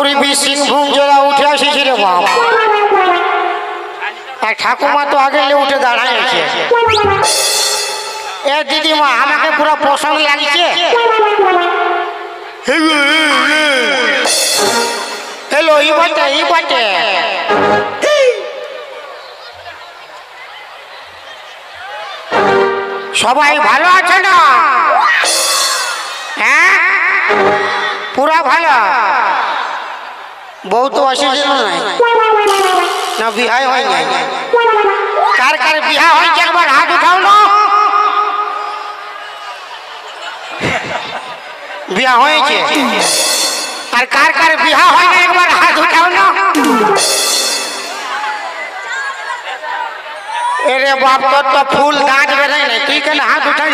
পূর্বী সিংভূম জেলা উঠে আসিছি রে বাপ। আর ঠাকুমা তো আগে উঠে দাঁড়াইছে। এ দিদিমা আমাকে পুরো পছন্দ লাগছে। হ্যালো ই বটে সবাই ভালো আছে না? হ্যাঁ পুরা ভালো। বউ তো আসেছিল না বিহাই হয় নাই। কার কার বিহা হয়েছে একবার হাত উঠাও না। বিয়া হয়েছে। আর কার কার বিহা হয় না একবার হাত উঠাও না। এরে বাপ তোর তো ফুল দাঁত বেরোয় না, তুই কেন হাত উঠাই?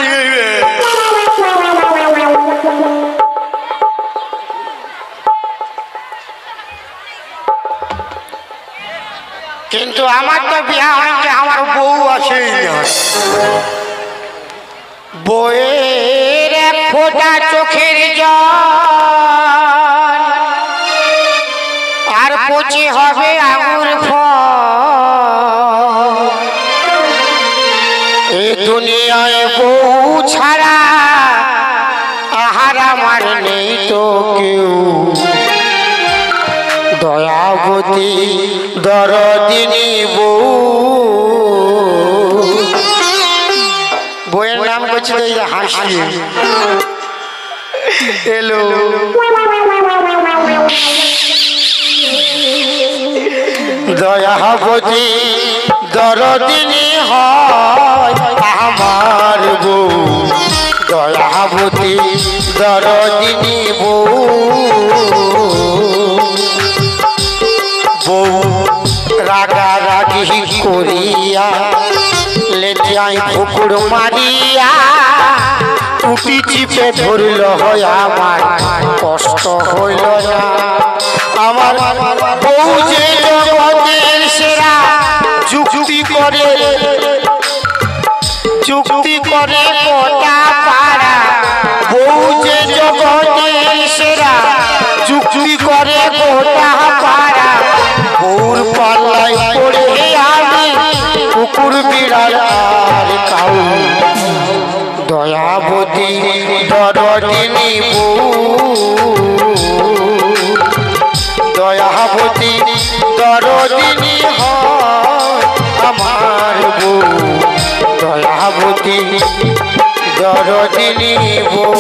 কিন্তু আমার তো বিয়া হয়েছে, আমার বউ আছে। বউয়ের এক ফোঁটা চোখের জল আর পচে হবে আঙুর ফল। এই দুনিয়ায় বউ ছাড়া আহার আমার নেই তো কেউ। দয়াবতী দরদিনী বউ। বইয়ের নাম করছে হাসি। এলো দয়াবতী দরদিনী হয় আমার বউ। দয়াবতী দরদিনী বউ। বউ রাগারাগি করিয়া লেটিয়াই পুকুর মারিয়া টুটি চিপে ধরল হয় আমার কষ্ট হইল না। আমার বউ যে জগতের সেরা যুক্তি করে গোটা পাড়া। বউ যে জগতের সেরা যুক্তি করে গোটা পাড়া। বউর পাল্লায় পড়ে আমি কুকুর বিড়াল আর কাউ। দয়াবতী দরদিনী বউ। দয়াবতী দরদিনী হয় আমার বউ। দয়াবতী দরদিনী বউ।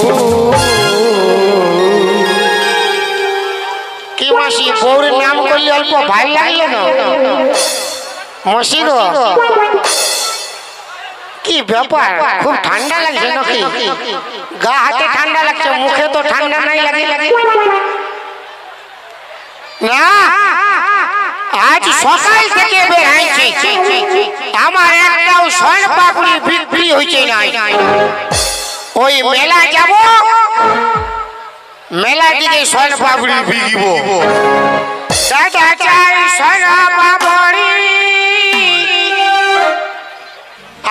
কি মাসি বউর নাম করলে অল্প ভাই লাগলো না? মাসি গো কি ব্যাপার, খুব ঠান্ডা লাগছে নাকি? গা হাতে ঠান্ডা লাগছে, মুখে তো ঠান্ডা নাই লাগে না। আজ সকাল থেকে বের হয়েছে, আমার একটাও স্বর্ণ পাপড়ি বিক্রি হয়েছে না। ওই মেলা যাব, মেলা দিকে স্বর্ণ পাপড়ি বিকিব। দাদা চাই স্বর্ণ পাপড়ি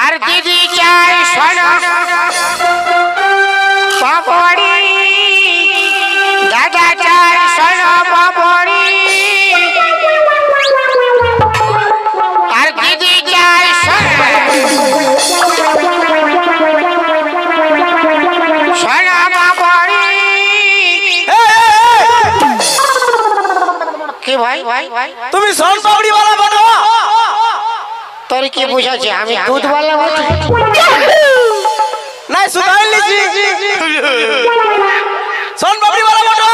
আর দিদি চাই স্বর্ণ পাপড়ি। দাদা চাই স্বর্ণ পাপড়ি আর দিদি চাই স্বর্ণ পাপড়ি। কি ভাই তুমি স্বর্ণ পাপড়ি वाला বলো? তোর কি বুঝাচ্ছে আমি দুধ वाला বলি? নাই সুধাই লিছি। স্বর্ণ পাপড়ি वाला বলো?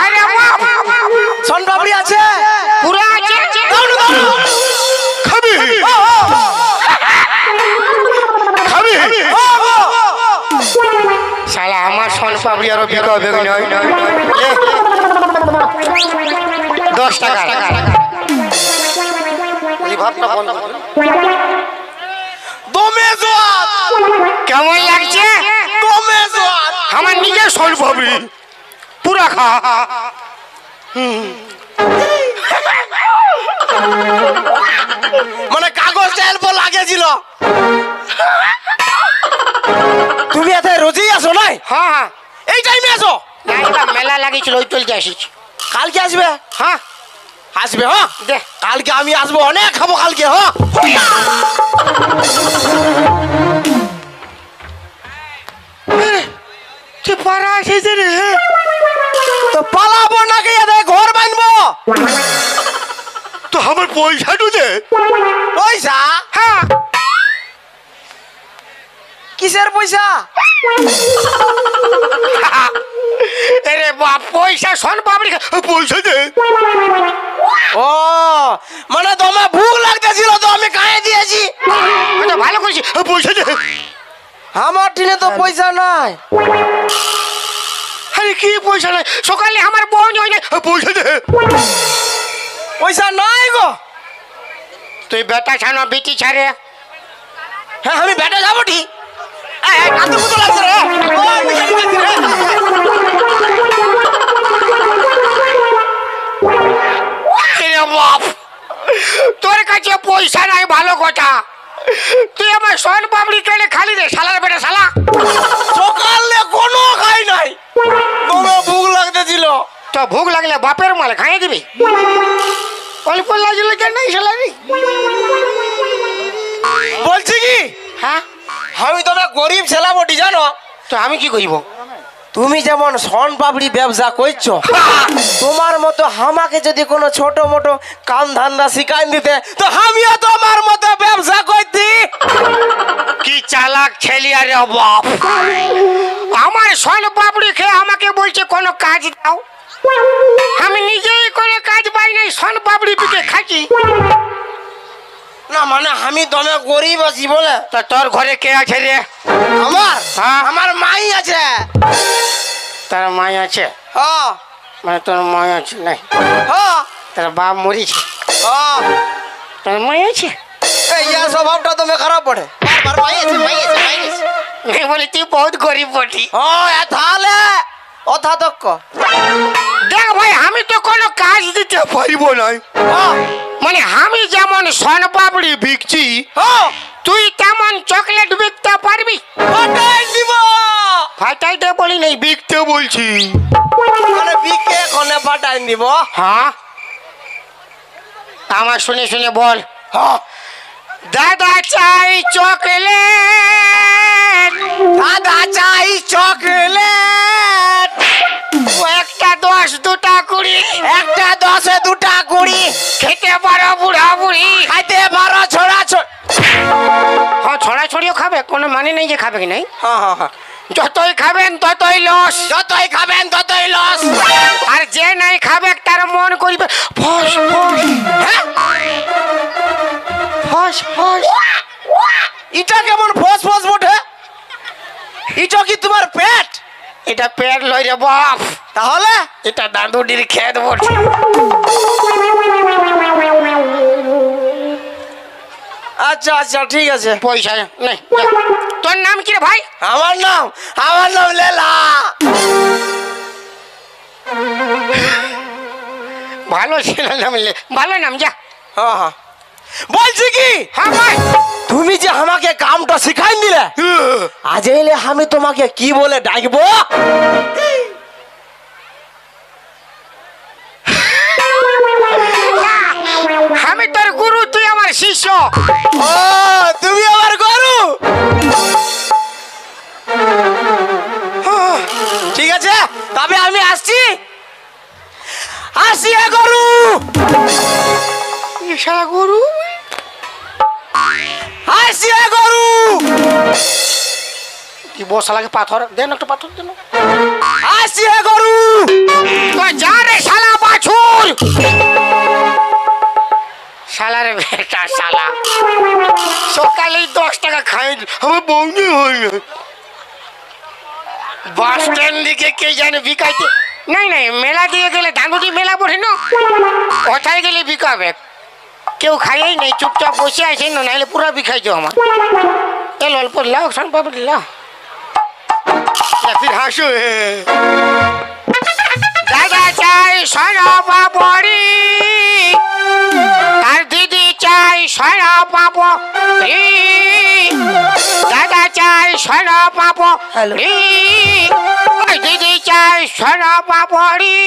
আরে বাপ, স্বর্ণ পাপড়ি আছে, পুরা আছে। খাবি খাবি? শালা আমার স্বর্ণ পাপড়ি আরো বিকাবে নয়। 10 টাকা কেমন লাগছে? আমার নিজের স্বর্ণ পাপড়ি পুরা খা। মানে কাগজ অল্প লাগেছিল। তুমি এত রোজই আসো নাই? হ্যাঁ এই টাইমে আসো? মেলা লাগিয়েছিল ওই চলতে আসিছি। কালকে আসবে হ্যাঁ আসবে হ্যাঁ দে কালকে আমি আসবো অনেক খাবো কালকে হ্যাঁ তুই পাড়া এসেছে রে তো পালাবো নাকি এদের ঘর বানবো তো আমার পয়সা দে পয়সা হ্যাঁ কিসের পয়সা আরে বাপ পয়সা শোন পাবলিক পয়সা দে ও মানে তোমার ভুক লাগতেছিল তো আমি খাইয়ে দিয়েছি তো ভালো করেছি পয়সা দে আমার টিনে তো পয়সা নাই আরে কি পয়সা নাই সকালে আমার বোন হয় না পয়সা দে পয়সা নাই গো তুই বেটা ছানো বিটি ছাড়ে হ্যাঁ আমি বেটা যাবো ঠিক কাঁদতে মতো লাগছে রে ও, আমি কেন কাঁদছি রে? আরে বাপ তোর কাছে পয়সা নাই ভালো কথা তুই আমার সোন পাবড়ি কেলে খালি রে শালার বেটা শালা সকালে কোনো খাই নাই তোমার ভুক লাগতেছিল তো ভোগ লাগলে বাপের মাল খাইয়ে দিবি অল্প লাগলে কেন নাই শালারি বলছি কি হ্যাঁ আমি তোমার গরিব ছেলে বটি জানো তো আমি কি করিব তুমি যেমন সন পাপড়ি ব্যবসা করছো তোমার মতো আমাকে যদি কোনো ছোট মোটো কাম ধান্দা শিখাই দিতে তো আমিও তোমার মতো ব্যবসা করতি কি চালাক ছেলে আরে বাপ আমার সোন পাপড়ি খেয়ে আমাকে বলছে কোনো কাজ দাও আমি নিজেই করে কাজ পাই নাই সোন পাপড়ি পিকে খাচ্ছি না মানে আমি তোমার গরিব আছি বলে তো তোর ঘরে কে আছে রে আমার হ্যাঁ। আমার মাই আছে তার মাই আছে হ্যাঁ মানে তোর মাই আছে নাই হ্যাঁ তার বাপ মরিছে হ্যাঁ তোর মাই আছে এই ইয়া স্বভাবটা তুমি খারাপ পড়ে বারবার মাই আছে মাই আছে মাই আছে আমি বলি তুই বহুত গরিব বটি ও তাহলে অথা তক্ক দেখ ভাই আমি তো কোনো কাজ দিতে পারিব না হ্যাঁ মানে আমি যেমন সোন পাপড়ি বিকছি হ্যাঁ তুই তেমন চকলেট বিকতে পারবি ওটাই দিব ফাটাইতে বলি নাই বিকতে বলছি মানে বিকে কোনে পাঠাই দিব হ্যাঁ আমার শুনে শুনে বল হ্যাঁ দাদা চাই চকলেট দাদা চাই চকলেট ও একটা 10 দুটা 20 একটা 10 দুটা 20 খেতে পারো বুড়া বুড়ি খাইতে পারো ছোড়া ছোড় হ্যাঁ ছড়া ছড়িও খাবে কোনো মানে নেই যে খাবে কি নাই হ্যাঁ হ্যাঁ হ্যাঁ যতই খাবেন ততই লস যতই খাবেন ততই লস আর যে নাই খাবে তার মন করিবে ফস ফস হ্যাঁ ফস ফস এটা কেমন ফস ফস বটে এটা কি তোমার পেট এটা পেট লই রে বাপ তাহলে এটা দাদুডির খেত বটে আচ্ছা আচ্ছা ঠিক আছে পয়সা নেই তোর নাম কি রে ভাই আমার নাম লেলা ভালো ছিল নাম ভালো নাম যা হ্যাঁ হ্যাঁ বলছি কি হ্যাঁ ভাই তুমি যে আমাকে কামটা শিখাই দিলে আজ এলে আমি তোমাকে কি বলে ডাকবো আমি তোর গুরু তুই আমার শিষ্য ও তুমি আমার গরু ঠিক আছে তবে আমি আসছি আসি গরু সারা গুরু আসি গরু কি বসা লাগে পাথর দেন একটা পাথর দেন আসি গরু তো যা রে শালা বাছুর শালার বেটা শালা সকালেই 10 টাকা খাই আমার বউনি হয় না বাস স্ট্যান্ড দিকে কে জানে বিকাইতে নাই নাই মেলা দিয়ে গেলে দাঙ্গুটি মেলা বসে না কোথায় গেলে বিকাবে কেউ খাইয়েই নেই চুপচাপ বসে আছে না নাহলে পুরো বিখাইছো আমার এল অল্প লাও শোন পাপড়ি লাও ফির হাসো দাদা চাই সোনা পাপড়ি আর দিদি চাই সোনা পাপড়ি দাদা চাই সোনা পাপড়ি দিদি চাই সোনা পাপড়ি,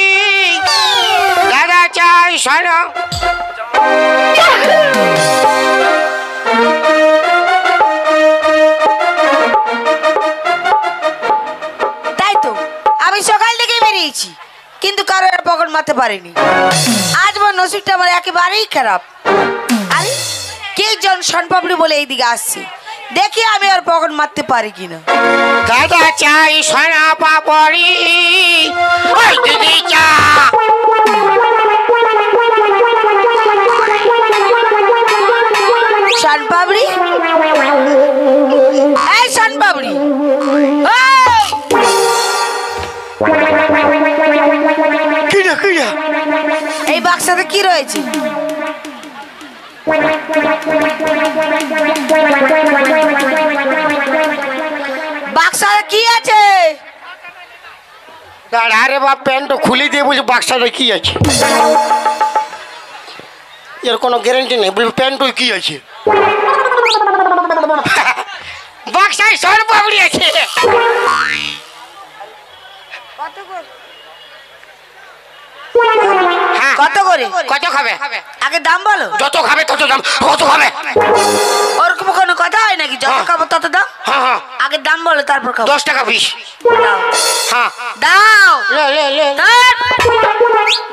দাদা চাই সোনা। তাই তো আমি সকাল থেকে বেরিয়েছি, কিন্তু কারোর পকেট মারতে পারিনি। আজ আমার নসিবটা আমার একেবারেই খারাপ। আরে কে জন শনপাপড়ি বলে এইদিকে আসছে, দেখি আমি আর পকেট মারতে পারি কিনা। দাদা চাই সোনা পাপড়ি, ওই দিদি চা। শনপাপড়ি, এই শনপাপড়ি, এই বাক্সাতে কি রয়েছে? বাক্সাতে কি আছে? আরে বাপ, প্যান্ট খুলে দিয়ে বলছি বাক্সাটা কি আছে, এর কোনো গ্যারেন্টি নেই। বলবি প্যান্ট কি আছে, বাক্সায় সোনা পাপড়ি আছে। হ্যাঁ, কত করে? কত খাবে? আগে দাম বলো। যত খাবে তত দাম। কত খাবে? ওরকম কোনো কথা হয় নাকি? যত হ্যাঁ। খাবো তত দাম? হ্যাঁ হ্যাঁ, আগে দাম বলো তারপর খাবো। 10 টাকা পিস। দাও। হ্যাঁ, দাও। লে লে লে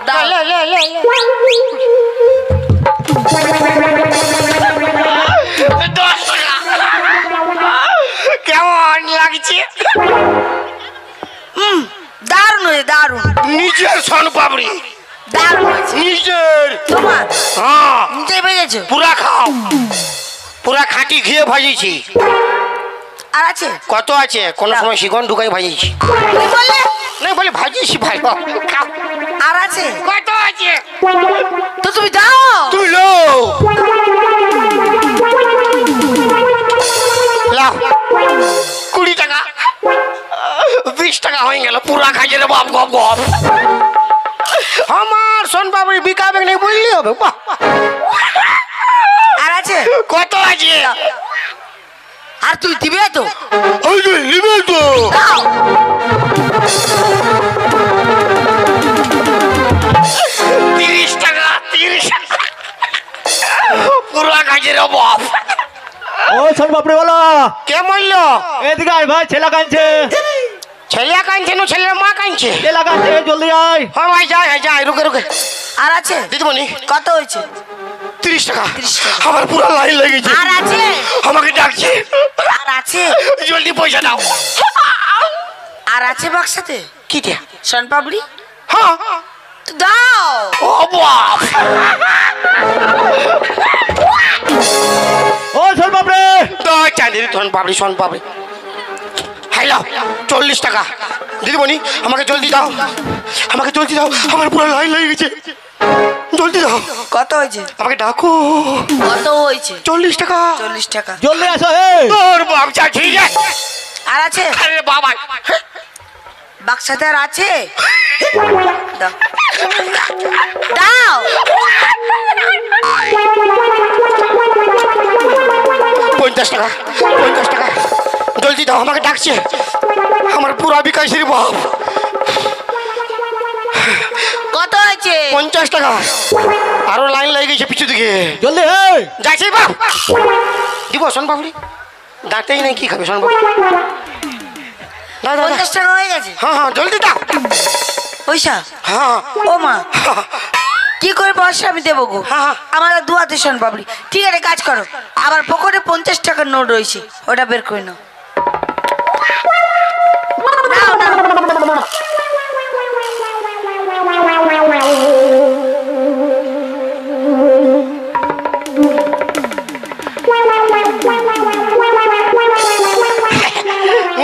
দাও। লে লে লে লে। 10 টাকা। কেমন লাগছে? দারুণ হয়েছে, দারুণ। নিজের সোনা পাপড়ি, দারুণ হয়েছে। নিজের। তোমার হ্যাঁ, নিচে বেজেছো? পুরা খাও, পুরা খাঁটি ঘিয়ে ভাজিছি। আর আছে? কত আছে? কোন সময় শিকন ঢুকাই ভাজিছি। কি বললে? না বলে ভাজিছি ভালো। খাও। আর আছে? কত আছে? তো তুমি দাও। তুই লো। লাও 20 টাকা, 20 টাকা হয়ে গেল। পুরা খাইছে রে বাপ, গপ গপ। আমার সোন পাপড়ি বিকাবে নেই বললি হবে। বাহ, আর আছে? কত আছে? আর তুই দিবে তো? ওই যে নিবে তো। দাও। 30 টাকা, 30। পুরা খাইছে রে বাপ। ও সোন পাপড়ি বলো, কে মরলো? এদিকে আয় ভাই, ছেলা কাঁদছে। ছেলে কাঁদছে না ছেলের মা কাঁদছে? ছেলা কাঁদছে, জলদি আয়। হ্যাঁ ভাই, যাই যাই, রুকে রুকে। আর আছে? দিদিমণি, কত হয়েছে? 30 টাকা। 30 টাকা। আমার পুরো লাইন লেগেছে। আর আছে? আমাকে ডাকছে, আর আছে? জলদি পয়সা দাও। আর আছে বাক্সাতে? কি দিয়া? শনপাপড়ি? হ্যাঁ। তো দাও। ও বাপ, ও সোন পাপড়ি, দশ চাঁদের সোন পাপড়ি, সোন পাপড়ি। হ্যালো, 40 টাকা। দিদিমণি, আমাকে জলদি দাও, আমাকে জলদি দাও, আমার পুরো লাইন লেগে গেছে। জলদি দাও, কত হয়েছে? আমাকে ডাকো। কত হয়েছে? 40 টাকা। 40 টাকা। জলদি আসো। এই তোর বাপ যা ঠিক আছে। আর আছে? আরে বাবা, বাক্সাতে আর আছে? দাও। দাও। 50 টাকা, 50 টাকা। জলদি দাও, আমাকে ডাকছে। আমার পুরা বিকাশ রে বাপ। কত হয়েছে? 50 টাকা। আরো লাইন লেগে গেছে পিছু দিকে। জলদি। এই যাচ্ছি বাপ। দিব সোন পাপড়ি, ডাকতেই নাই। কি খাবে সোন পাপড়ি? দাও দাও দাও। 50 টাকা হয়ে গেছে। হ্যাঁ হ্যাঁ, জলদি দাও। পয়সা? হ্যাঁ ও মা, কি করে পয়সা আমি দেবো গো? হ্যাঁ। আমার আর 2 হাতে শনপাপড়ি। ঠিক আছে, কাজ করো, আমার পকেটে 50 টাকার নোট রয়েছে, ওটা বের করে নাও। নাও, নাও।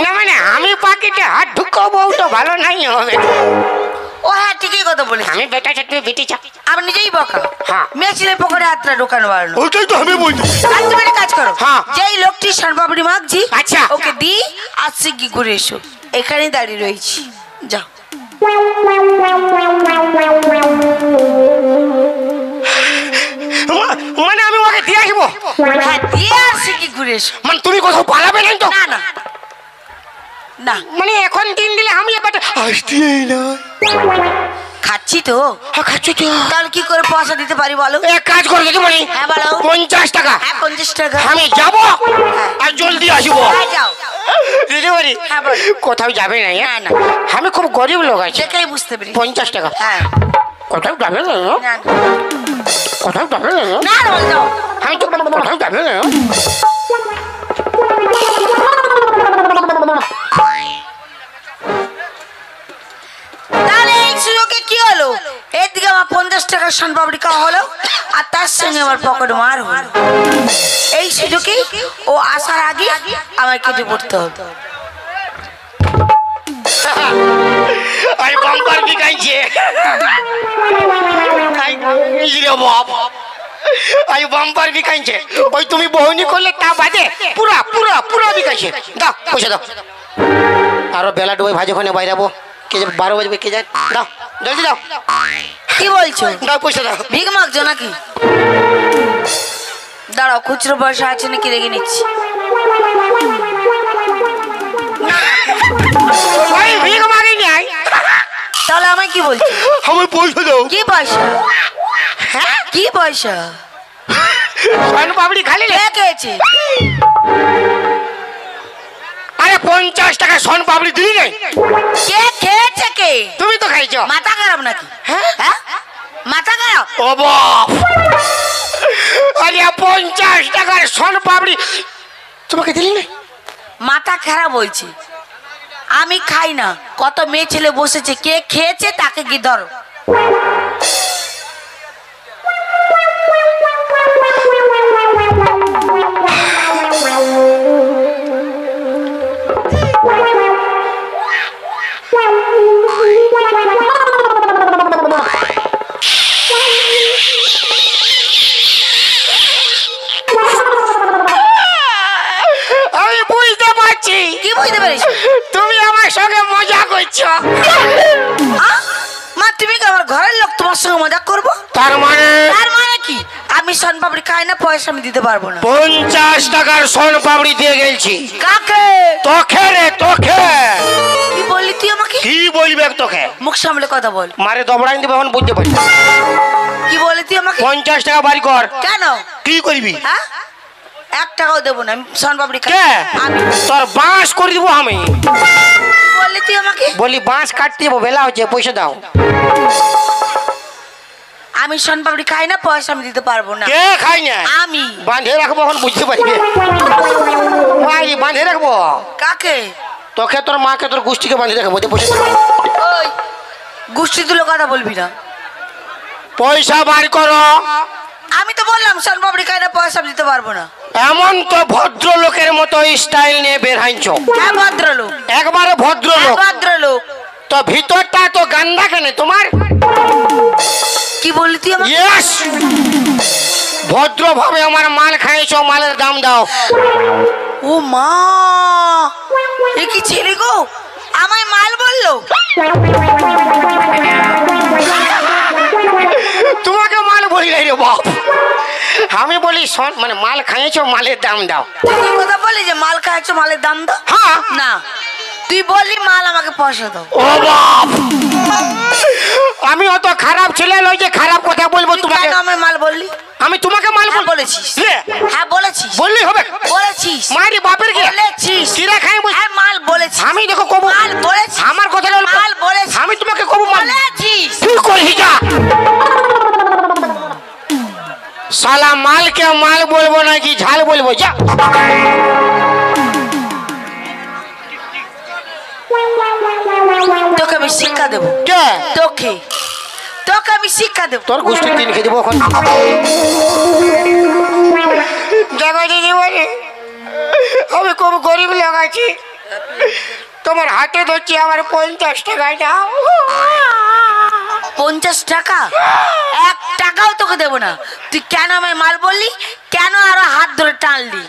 না মানে আমি পাকিটে হাত ঢুকাবো তো ভালো নাই হবে। ও হ্যাঁ, ঠিকই কথা বলেছি। আমি বেটা চাটবে বেটি চা। আপনি নিজেই বকা। হ্যাঁ। মেয়েছিলের পকেটে হাতটা ঢোকানো বাড়ানো। ওইটাই তো আমি বলছি। আর তুমি একটা কাজ করো, হ্যাঁ। যেই লোকটি শনপাপড়ি মাগছি, আচ্ছা। ওকে দি, আসছে কি ঘুরে এসো। এখানেই দাঁড়িয়ে রয়েছি, যাও। মানে আমি ওকে দিয়ে আসবো? হ্যাঁ, দিয়ে আসছে কি ঘুরে এসো। মানে তুমি কোথাও পালাবে নাই তো? না না, না মানে এখন 3 দিলে আমি ব্যাপারটা আসতেই না। খাচ্ছি তো, খাচ্ছ তো? তাহলে কি করে পয়সা দিতে পারি বলো? এক কাজ করে দিতে পারি। হ্যাঁ বলো। 50 টাকা। হ্যাঁ 50 টাকা। আমি যাব আর জলদি আসবো। হ্যাঁ যাও। দিতে পারি? হ্যাঁ বল। কোথাও যাবে না? না না, আমি খুব গরিব লোক আছি। দেখলেই বুঝতে পেরেছি। 50 টাকা। হ্যাঁ। কোথাও যাবে না? না না। কোথাও যাবে না? না না বল যাও। আমি তো কোথাও যাবে না। তাহলে এই সুযোগে কি হলো? এদিকে আমার 50 টাকার শনপাপড়ি খাওয়া হলো, আর তার সঙ্গে আমার পকেট মার হলো। এই সুযোগে ও আসার আগে আমার কেটে পড়তে হবে। আরে বাম্পার বিকাইছে। আই বাম্পার বিকাইছে। ওই তুমি বহনি করলে তা বাদে পুরা পুরা পুরা বিকাইছে। দাও পয়সা দাও। আরো বেলা ডুবে ভাজখানে বাইরাবো। কে 12 বাজবে কে যায়? দাও জলদি দাও। কি বলছো? দাও পয়সা দাও। ভিক মাগছো নাকি? দাঁড়াও, খুচরো পয়সা আছে নাকি দেখে নিচ্ছি। ওই ভিক মাগি নাই। তাহলে আমায় কি বলছো? আমার পয়সা দাও। কি পয়সা? কি পয়সা? শন পাপড়ি খালি কে খেয়েছে? আরে 50 টাকা শন পাপড়ি দিলি নাই? কে খেয়েছে? কে? তুমি তো খাইছো। মাথা খারাপ নাকি? হ্যাঁ? হ্যাঁ মাথা খারাপ? ও বাপ! আরে 50 টাকার শন পাপড়ি তোমাকে দিলি নাই? মাথা খারাপ হয়েছে। আমি খাই না। কত মেয়ে ছেলে বসেছে, কে খেয়েছে তাকে কি ধরো। আমি বুঝতে পারছি কি বুঝতে পেরেছ? তুমি আমার সঙ্গে মজা করছো। মা তুমি কি আমার ঘরের লোক তোমার সঙ্গে মজা করবো? তার মানে তার মানে কি? আমি শনপাপড়ি খাই না, পয়সা আমি দিতে পারবো না। 50 টাকার শন পাপড়ি দিয়ে গেছি। কাকে? তোকে রে তোকে। কি বললি তুই আমাকে? কি বলবে তোকে? মুখ সামলে কথা বল। মারে দবড়াই দিবে এখন বুঝতে পারছি। কি বললি তুই আমাকে? 50 টাকা বাড়ি কর। কেন? কি করবি? হ্যাঁ 1 টাকাও দেবো না, আমি শনপাপড়ি খাই। কে? আমি। তোর বাঁশ করে দিব আমি। কি বললি তুই আমাকে? বলি বাঁশ কাটতে দেবো, বেলা হচ্ছে, পয়সা দাও। আমি শনপাপড়ি খাই না, পয়সা আমি দিতে পারবো না। কে খাই না? আমি। বাঁধে রাখবো এখন বুঝতে পারবে। ভাই বাঁধে রাখবো। কাকে? তোকে তোর মাকে তোর গোষ্ঠীকে বাঁধে রাখবো। পয়সা দাও। ওই গোষ্ঠী তুলে কথা বলবি না। পয়সা বার করো। আমি তো বললাম শনপাপড়ি খাই না, পয়সা আমি দিতে পারবো না। এমন তো ভদ্রলোকের মতো স্টাইল নিয়ে বের হাইছো। হ্যাঁ ভদ্রলোক। একবারে ভদ্রলোক। ভদ্রলোক। তো ভিতরটা তো গান্দা কেন তোমার? কি বললি তুই আমাকে? ইয়েস, ভদ্রভাবে আমার মাল খাইছো, মালের দাম দাও। ও মা, এ কি ছেলে গো, আমায় মাল বললো? তোমাকে মাল বলি রে বাপ। আমি বলি শোন, মানে মাল খাইছো, মালের দাম দাও। তুই কি কথা বলি যে মাল খাইছো, মালের দাম দাও? হ্যাঁ। না, তুই বললি মাল আমাকে পয়সা দাও। ও বাপ, আমি অত খারাপ ছেলে নই যে খারাপ কথা বলবো তুই তোমাকে। কেন আমায় মাল বললি? আমি তোমাকে মাল হ্যাঁ বলেছিস। লে, হ্যাঁ বলেছিস। বললি হবে? বলেছিস। মারি বাপের কি বলেছিস। কিরা খাই বল। হ্যাঁ মাল বলেছিস। আমি দেখো কবু মাল বলেছিস। আমার কথা বল। মাল বলেছিস। আমি তোমাকে কবু মাল বলেছিস। কি করি যা। শালা মালকে মাল বলবো নাকি ঝাল বলবো যা। তোকে আমি শিক্ষা দেবো। কে? তোকে তোকে আমি শিক্ষা দেবো। তোর গোষ্ঠী 3 খেয়ে দেবো এখন। দেখো দিদি বলে আমি খুব গরিব লোক আছি, তোমার হাতে ধরছি, আমার 50 টাকা দাও। 50 টাকা? 1 টাকাও তোকে দেবো না। তুই কেন আমায় মাল বললি? কেন আরো হাত ধরে টানলি?